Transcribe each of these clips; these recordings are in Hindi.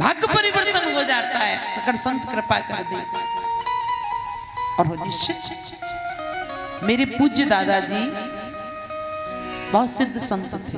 भाग्य परिवर्तन हो जाता है अगर संत कृपा कर दे। और वो निश्चित मेरे पूज्य दादाजी बहुत सिद्ध संत थे।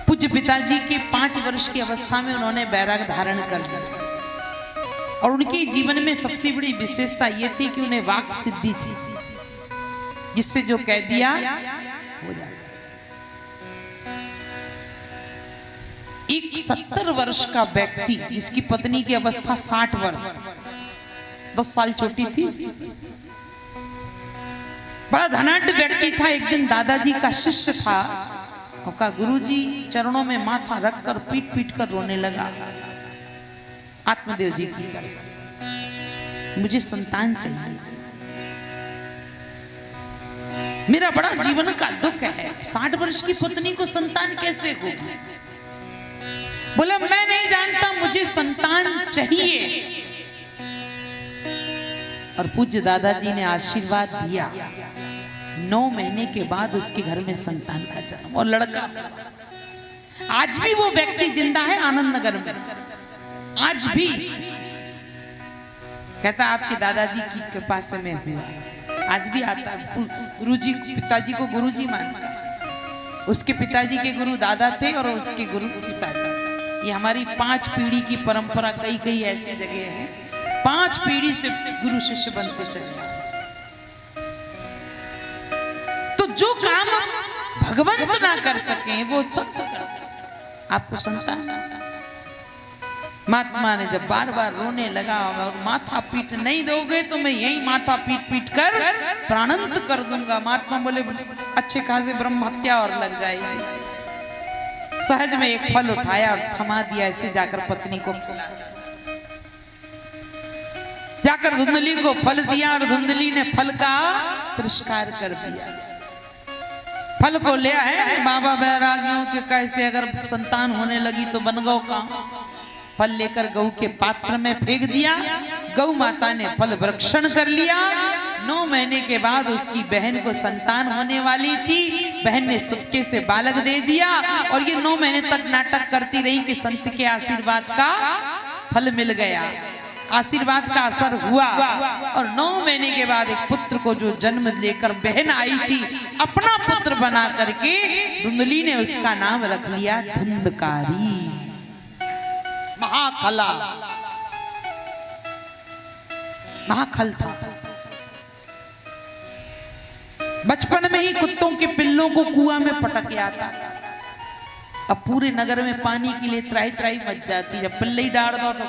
पूज्य पिताजी के 5 वर्ष की अवस्था में उन्होंने बैराग धारण कर लिया और उनके जीवन में सबसे बड़ी विशेषता ये थी कि उन्हें वाक सिद्धि थी, जिससे जो कह दिया हो जाता। एक 70 वर्ष का व्यक्ति जिसकी पत्नी की अवस्था 60 वर्ष, 10 साल छोटी थी, बड़ा धनाढ्य व्यक्ति था। एक दिन दादाजी का शिष्य था, उसका गुरुजी चरणों में माथा रखकर पीट पीट कर रोने लगा आत्मदेव जी की तरफ, मुझे संतान चाहिए, मेरा बड़ा जीवन का दुख है, 60 वर्ष की पत्नी को संतान कैसे होगी? बोला मैं नहीं जानता, मुझे संतान चाहिए। और पूज्य दादाजी ने आशीर्वाद दिया। 9 महीने के बाद उसके घर में संतान का जन्म और लड़का। आज भी वो व्यक्ति जिंदा है आनंद नगर में, आज भी कहता आपके दादाजी की कृपा से मैं हुआ। आज भी आता, गुरुजी पिताजी को गुरुजी मानता, उसके पिताजी के गुरु दादा थे और उसके गुरु पिताजी। ये हमारी 5 पीढ़ी की परंपरा, कई कई ऐसी जगह है 5 पीढ़ी से गुरु शिष्य बनते चले जाते। तो जो काम भगवंत ना कर सके वो सत्य आपको संतान। महात्मा ने जब बार बार रोने लगा और माथा पीट नहीं दोगे तो मैं यही माथा पीट पीट कर प्राणांत कर दूंगा। महात्मा बोले अच्छे खासे ब्रह्म हत्या और लग जाएगी। सहज में एक फल उठाया और थमा दिया, ऐसे जाकर पत्नी को खिलाया, जाकर धुंधली को फल दिया और धुंधली ने फल का तिरस्कार कर दिया। फल को ले आए बाबा बैरागियों के, कैसे अगर संतान होने लगी तो बन गौ का। फल लेकर गऊ के पात्र में फेंक दिया, गौ माता ने फल भक्षण कर लिया। 9 महीने के बाद उसकी बहन को संतान होने वाली थी, बहन ने सुक्के से बालक दे दिया और ये 9 महीने तक नाटक करती रही कि संत के आशीर्वाद का फल मिल गया, आशीर्वाद का असर हुआ। और 9 महीने के बाद एक पुत्र को जो जन्म लेकर बहन आई थी, अपना पुत्र बना करके धुंधली ने उसका नाम रख लिया धुंधकारी, महाखला, महाखल था। बचपन में ही कुत्तों के पिल्लों को कुआं में पटक आता। अब पूरे नगर में पानी के लिए त्राही त्राही मच जाती, जब पिल्ले ही डाल दो तो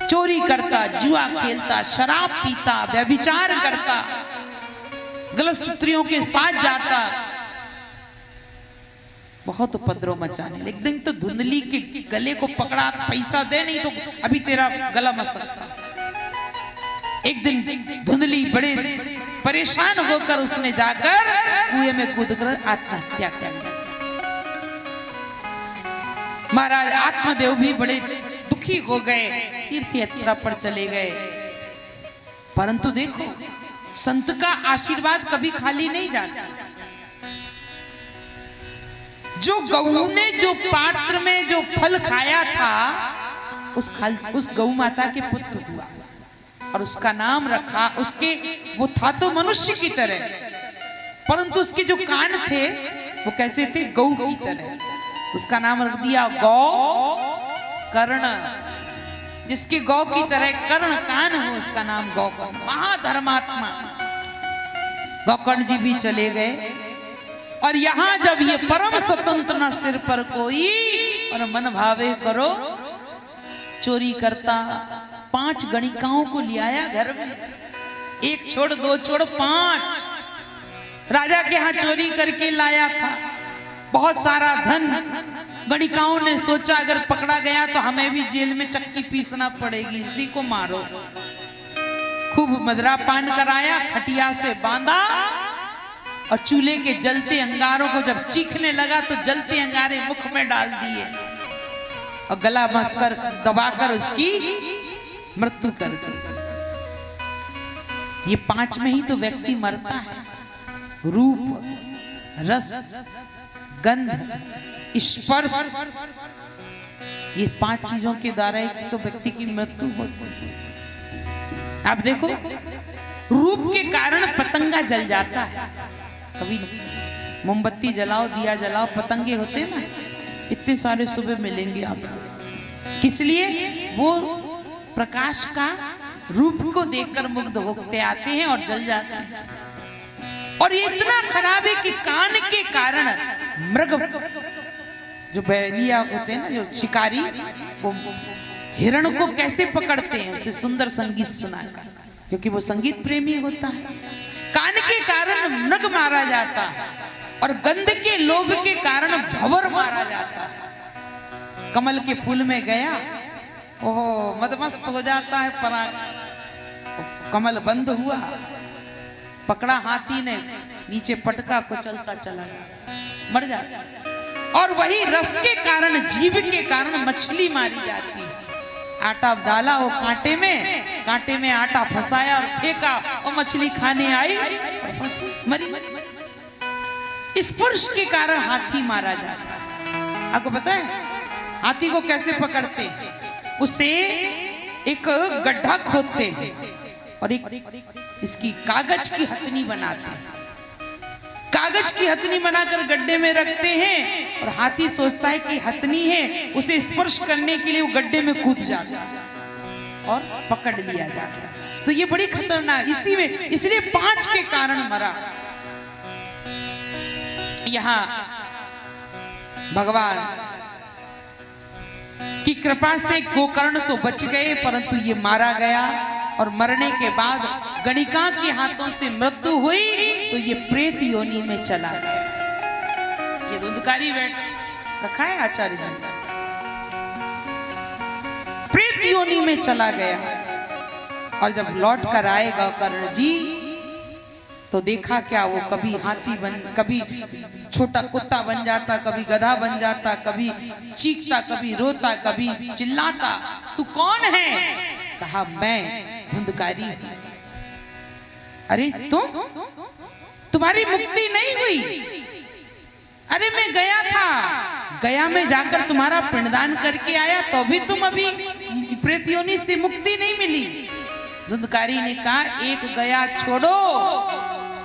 चोरी करता, जुआ खेलता, शराब पीता, व्यभिचार करता, गलत स्त्रियों के पास जाता, बहुत उपद्रव मचाने। एक दिन तो धुंधली के गले को पकड़ा, पैसा दे नहीं तो अभी तेरा गला मस सकता। एक दिन धुंधली बड़े परेशान होकर उसने जाकर कुएं में कूदकर आत्महत्या कर ली। महाराज आत्मदेव भी बड़े दुखी हो गए, तीर्थ यात्रा पर चले गए। परंतु देखो संत का आशीर्वाद कभी खाली नहीं जाता। जो गऊ ने जो पात्र में जो फल खाया था उस गौ माता के पुत्र हुआ और उसका नाम रखा। उसके वो था तो मनुष्य की तरह, परंतु उसके जो कान थे वो कैसे थे? गौ की तरह। उसका नाम रख दिया गौ कर्ण। जिसके गौ की तरह कर्ण कान हो उसका नाम गौकर्ण। महाधर्मात्मा गौकर्ण जी भी चले गए। और यहां जब ये परम स्वतंत्र न सिर पर कोई और मन भावे करो चोरी करता, 5 गणिकाओं को ले आया घर में, 1 छोड़ 2 छोड़ 5 राजा के यहाँ चोरी करके लाया था। बहुत सारा धन। गणिकाओं ने सोचा अगर पकड़ा गया तो हमें भी जेल में चक्की पीसना पड़ेगी, इसी को मारो। खूब मदरा पान कराया, खटिया से बांधा और चूल्हे के जलते अंगारों को जब चीखने लगा तो जलते अंगारे मुख में डाल दिए और गला मसकर दबाकर उसकी मृत्यु कर दी। ये 5 में ही तो व्यक्ति मरता है। रूप, रस, गंध, स्पर्श, ये 5 चीजों के द्वारा एक तो व्यक्ति की मृत्यु होती है। आप देखो, रूप के कारण पतंगा जल जाता है। कभी मोमबत्ती जलाओ, दिया जलाओ, पतंगे होते हैं ना, इतने सारे सुबह मिलेंगे आपको। किस लिए? वो प्रकाश का रूप को देखकर मुग्ध होते आते हैं और जल जाते हैं। और ये इतना खराब है कि कान के कारण मृग, जो बैरिया होते हैं ना, जो शिकारी, वो हिरण को कैसे पकड़ते हैं? उसे सुंदर संगीत सुनाकर, क्योंकि वो संगीत प्रेमी होता है। कान के कारण मृग मारा जाता है और गंध के लोभ के कारण भंवर मारा जाता है। कमल के फूल में गया, ओहो मदमस्त हो जाता है पराग, कमल बंद हुआ, पकड़ा हाथी ने, नीचे पटका, को चलता चला मर जाता। और वही रस के कारण, जीव के कारण मछली मारी जाती है। आटा डाला वो कांटे में आटा फंसाया और फेंका, और मछली खाने आई मरी। स्पर्श के कारण हाथी मारा जाता है। आपको पता है हाथी को कैसे पकड़ते हैं? उसे एक गड्ढा खोदते हैं और एक इसकी कागज की हथनी बनाते हैं। कागज की हथनी बनाकर गड्ढे में रखते हैं और हाथी सोचता है कि हथनी है, उसे स्पर्श करने के लिए वो गड्ढे में कूद जाता है और पकड़ लिया जाता है। तो ये बड़ी खतरनाक, इसी में इसलिए 5 के कारण मरा। यहाँ भगवान की कृपा से गोकर्ण तो बच गए, परंतु ये मारा गया। और मरने के बाद गणिका के हाथों से मृत्यु हुई तो ये प्रेत योनि में चला गया। ये धुंधकारी बैठ रखा है आचार्य जी, प्रेत योनि में चला गया। और जब लौट कर आएगा कर्ण जी, तो देखा क्या, वो कभी हाथी बन, कभी छोटा कुत्ता बन जाता, कभी गधा बन जाता, कभी चीखता, कभी रोता, कभी चिल्लाता। तू कौन है? कहा मैं धुंधकारी। अरे तुम्हारी मुक्ति नहीं हुई? अरे मैं गया था, गया में जाकर तुम्हारा पिंडदान करके आया, तो भी तुम अभी प्रेत योनि से मुक्ति नहीं मिली। धुंधकारी ने कहा, एक गया छोड़ो,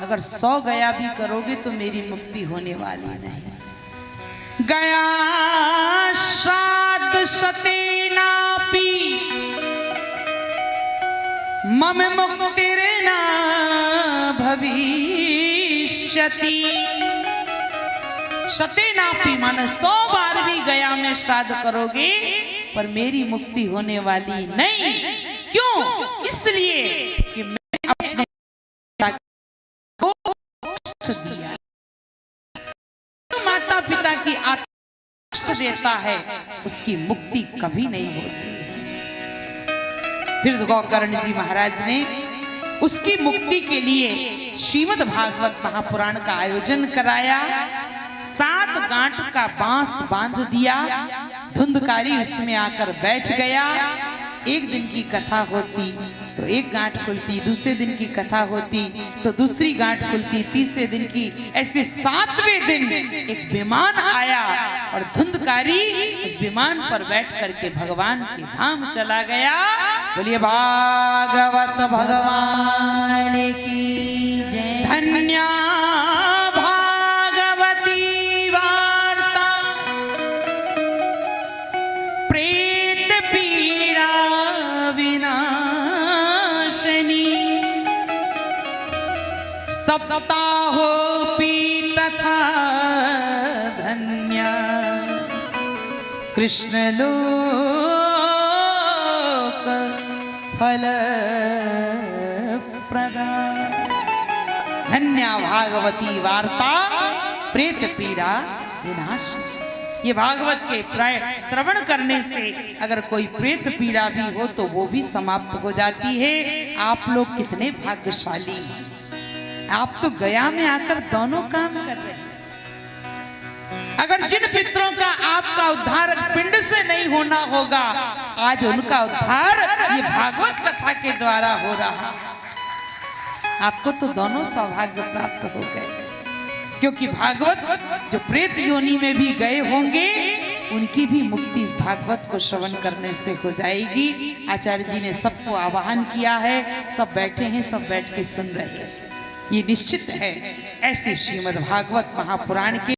अगर 100 गया भी करोगे तो मेरी मुक्ति होने वाली नहीं। गया श्राद्ध शतेनापि मम मुक्तिर्न भविष्यति। शतेनापि माने 100 बार भी गया में श्राद्ध करोगे पर मेरी मुक्ति होने वाली नहीं। क्यों? इसलिए कि मैं अपने को कष्ट दिया। तो माता पिता की कष्ट देता है, उसकी मुक्ति कभी नहीं होती। फिर गोकर्ण जी महाराज ने उसकी मुक्ति के लिए श्रीमद् भागवत महापुराण का आयोजन कराया। 7 गांठ का बांस बांध दिया, धुंधकारी उसमें आकर बैठ गया। एक दिन की कथा होती तो एक गांठ खुलती, दूसरे दिन की कथा होती तो दूसरी गांठ खुलती, तीसरे दिन की, ऐसे 7वें दिन एक विमान आया और धुंधकारी उस विमान पर बैठ करके भगवान के धाम चला गया। बोलिए भागवत भगवान की जय। धन्या भागवती वार्ता प्रेत पीड़ा विनाशनी। सप्ताहोऽपि तथा धन्या कृष्णलोक फल प्रदा। धन्या भागवती वार्ता प्रेत पीड़ा विनाश। ये भागवत के प्राय श्रवण करने से अगर कोई प्रेत पीड़ा भी हो तो वो भी समाप्त हो जाती है। आप लोग कितने भाग्यशाली हैं, आप तो गया में आकर दोनों काम कर रहे हैं। अगर जिन पितरों का आपका उद्धार पिंड से नहीं होना होगा, आज उनका उद्धार ये भागवत कथा के द्वारा हो रहा है। आपको तो दोनों सौभाग्य प्राप्त हो गए। क्योंकि भागवत जो प्रेत योनि में भी गए होंगे उनकी भी मुक्ति इस भागवत को श्रवण करने से हो जाएगी। आचार्य जी ने सबको आह्वान किया है, सब बैठे हैं, सब बैठ के सुन रहे हैं। ये निश्चित है। ऐसे श्रीमद् भागवत महापुराण के